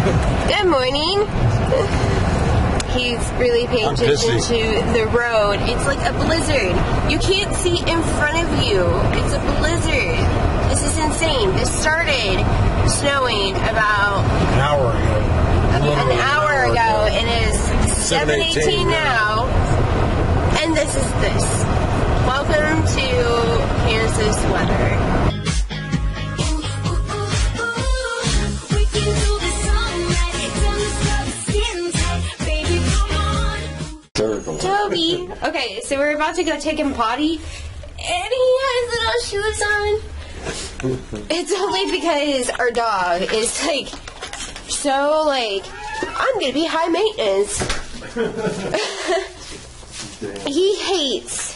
Good morning. He's really paying attention to the road. It's like a blizzard. You can't see in front of you. It's a blizzard. This is insane. This started snowing about an hour ago. An hour ago. It is 7:18 now. And this is this. Welcome to Kansas weather. Toby. Okay, so we're about to go take him potty, and he has little shoes on. It's only because our dog is like so like I'm gonna be high maintenance. He hates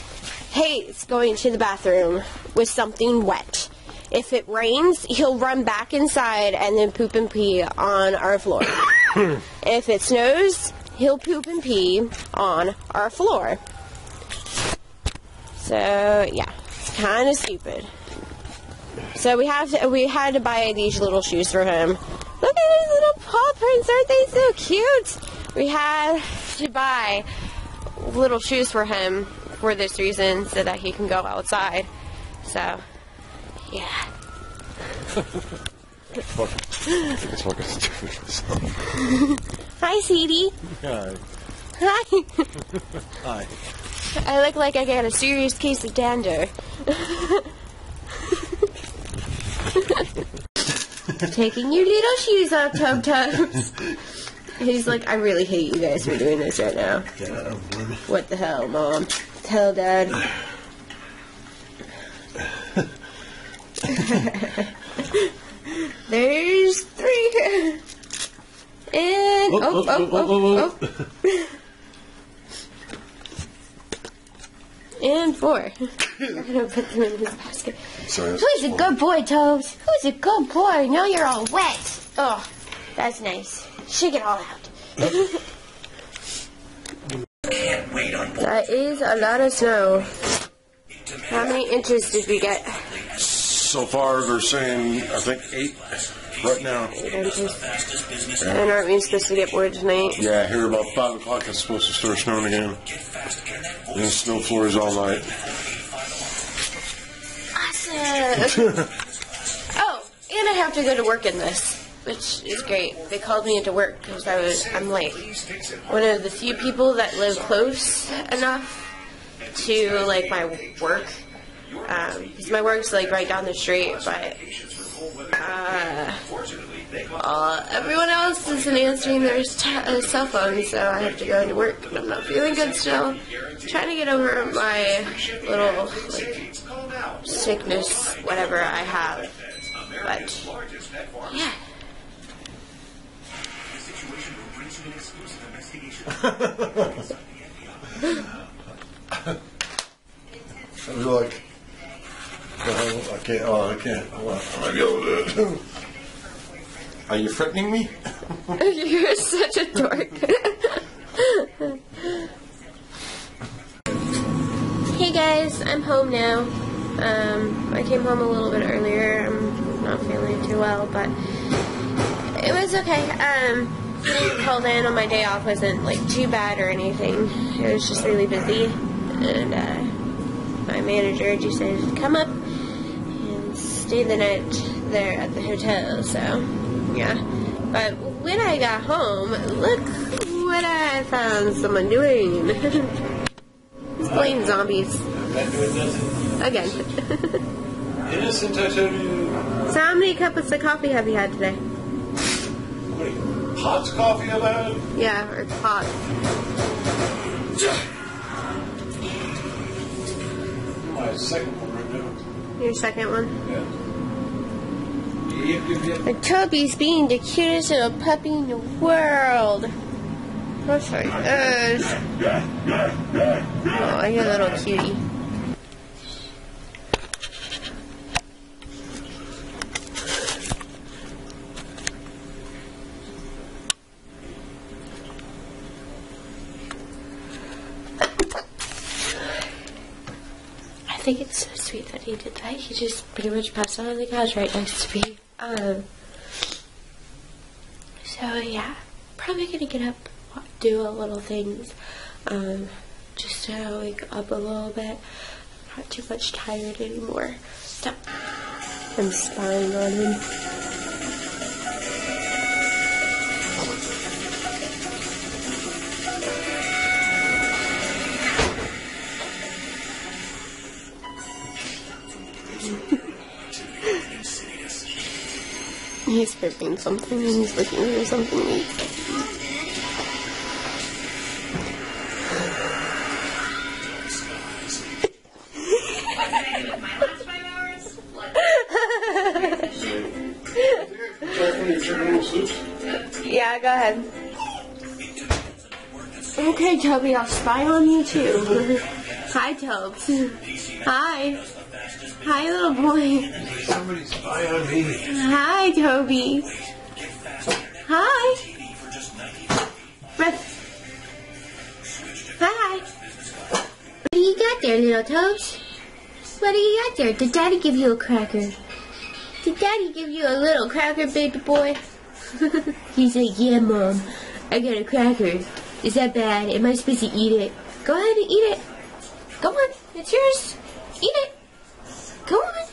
going to the bathroom with something wet. If it rains, he'll run back inside and then poop and pee on our floor. If it snows, he'll poop and pee on our floor. So yeah, it's kind of stupid. So we had to buy these little shoes for him. Look at his little paw prints, aren't they so cute? We had to buy little shoes for him for this reason, so that he can go outside. So yeah. It's fucking stupid. Hi, Sadie. Hi. Hi. Hi. I look like I got a serious case of dander. Taking your little shoes off, Tub-Tubs. He's like, I really hate you guys for doing this right now. Yeah, what the hell, Mom? Tell Dad. There's 3. And oh. And 4. I'm gonna put them in his basket. Sorry, who's a good boy, Toes? Who's a good boy? Now you're all wet. Oh, that's nice. Shake it all out. That is a lot of snow. How many inches did we get? So far, they're saying, I think 8 right now. 8 inches. And aren't we supposed to get more tonight? Yeah, here about 5 o'clock it's supposed to start snowing again. And snow floors all night. Awesome! Oh, and I have to go to work in this, which is great. They called me into work because I'm like one of the few people that live close enough to like my work. Because my work's like right down the street, but everyone else isn't answering their cell phone, so I have to go into work. And I'm not feeling good still. Trying to get over my little like sickness, whatever I have. But yeah. I was like, I can't. I might be able to do it. Are you threatening me? You're such a dork. Hey guys, I'm home now. I came home a little bit earlier. I'm not feeling too well, but it was okay. Getting called in on my day off wasn't like too bad or anything. It was just really busy, and my manager just said come up and stay the night there at the hotel. So yeah, but when I got home, look what I found someone doing. He's playing zombies again. Innocent, I told you. So how many cups of coffee have you had today? Hot coffee I've had? Yeah, or it's hot. My second one right now. Your second one? Yeah. And Toby's being the cutest little puppy in the world. That's right. Oh, you're a little cutie. I think it's so sweet that he did that. He just pretty much passed out on the couch right next to me. So So yeah, probably gonna get up, do a little things, just to wake up a little bit. Not too much tired anymore. So I'm spying on him. He's gripping something and he's looking for something to eat. Yeah, go ahead. Okay, Toby, I'll spy on you too. Hi, Tobes. Hi. Hi, little boy. Somebody spy on me. Hi, Toby. Hi. Hi. What do you got there, little Tobes? What do you got there? Did Daddy give you a cracker? Did Daddy give you a little cracker, baby boy? He's like, yeah, Mom. I got a cracker. Is that bad? Am I supposed to eat it? Go ahead and eat it. Go on. It's yours. Eat it. Go on.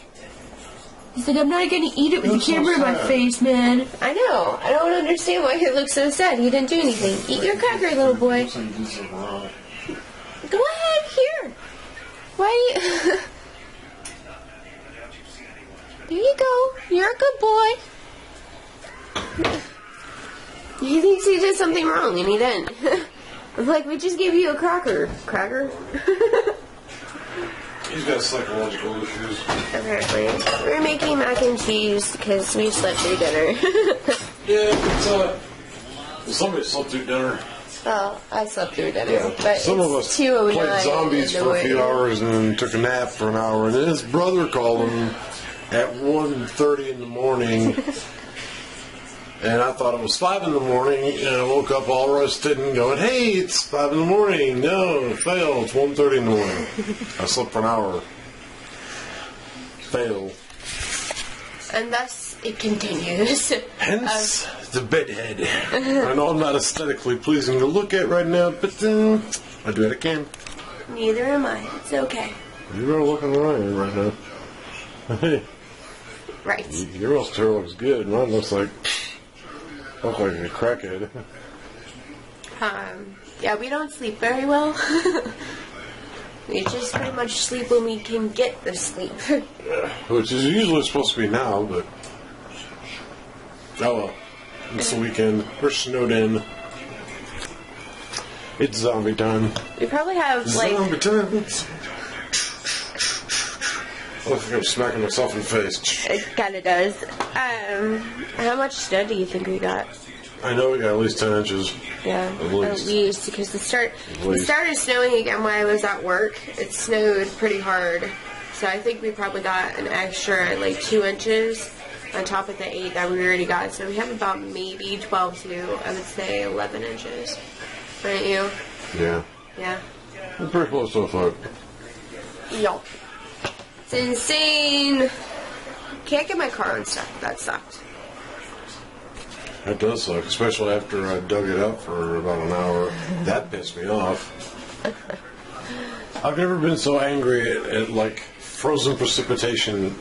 He's like, I'm not going to eat it with the camera in my face, man. I know. I don't understand why he looks so sad. He didn't do anything. Eat your cracker, little boy. Go ahead. Here. Why do you... There you go. You're a good boy. He thinks he did something wrong, and he didn't. I'm like, we just gave you a cracker. Cracker? He's got psychological issues. Apparently. We're making mac and cheese because we slept through dinner. Yeah, but somebody slept through dinner. Oh, I slept through dinner. Yeah. But some of us played zombies for a few hours and then took a nap for an hour. And then his brother called him at 1:30 in the morning. And I thought it was 5 in the morning, and I woke up all rested and going, hey, it's 5 in the morning. No, fail. It's 1:30 in the morning. I slept for an hour. Fail. And thus it continues. Hence the bedhead. I know I'm not aesthetically pleasing to look at right now, but I do what I can. Neither am I. It's okay. You're looking right now. Hey. Right. Your else hair looks good. Mine looks like a crackhead. Yeah, we don't sleep very well. We just pretty much sleep when we can get the sleep. Yeah, which is usually supposed to be now, but oh well. It's the weekend. We're snowed in. It's zombie time. We probably have zombie time. I think I'm smacking myself in the face. It kind of does. How much snow do you think we got? I know we got at least 10 inches. Yeah, at least because it started snowing again when I was at work. It snowed pretty hard, so I think we probably got an extra 2 inches on top of the 8 that we already got. So we have about maybe 12 to, I would say, 11 inches. Right, you? Yeah. Yeah. We're pretty close so far. Yup. It's insane. Can't get my car unstuck. That sucked. That does suck, especially after I dug it up for about an hour. That pissed me off. I've never been so angry at frozen precipitation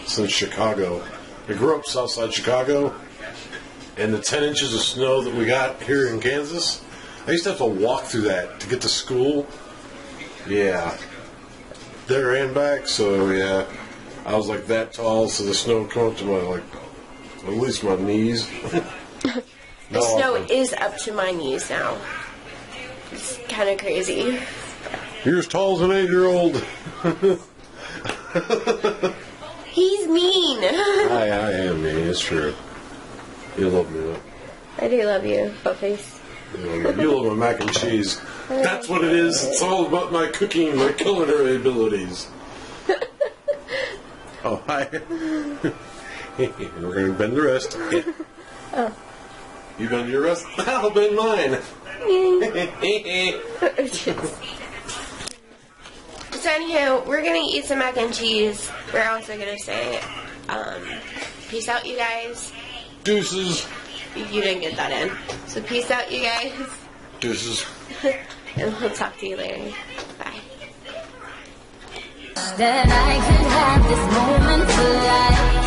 since Chicago. I grew up south side Chicago, and the 10 inches of snow that we got here in Kansas, I used to have to walk through that to get to school. Yeah. There and back, so yeah. I was that tall, so the snow would come up to my, at least my knees. The snow is up to my knees now. It's kind of crazy. You're as tall as an 8-year-old. He's mean. I am mean, it's true. You love me, though. I do love you, buttface. You love my mac and cheese. That's what it is. It's all about my cooking, my culinary abilities. Oh, hi. We're going to bend the rest. Yeah. Oh. You bend your rest? I'll bend mine. So anyhow, we're going to eat some mac and cheese. We're also going to say, peace out, you guys. Deuces. you didn't get that in. So peace out, you guys. Deuces. And we'll talk to you later. Bye. That I could have this moment to life.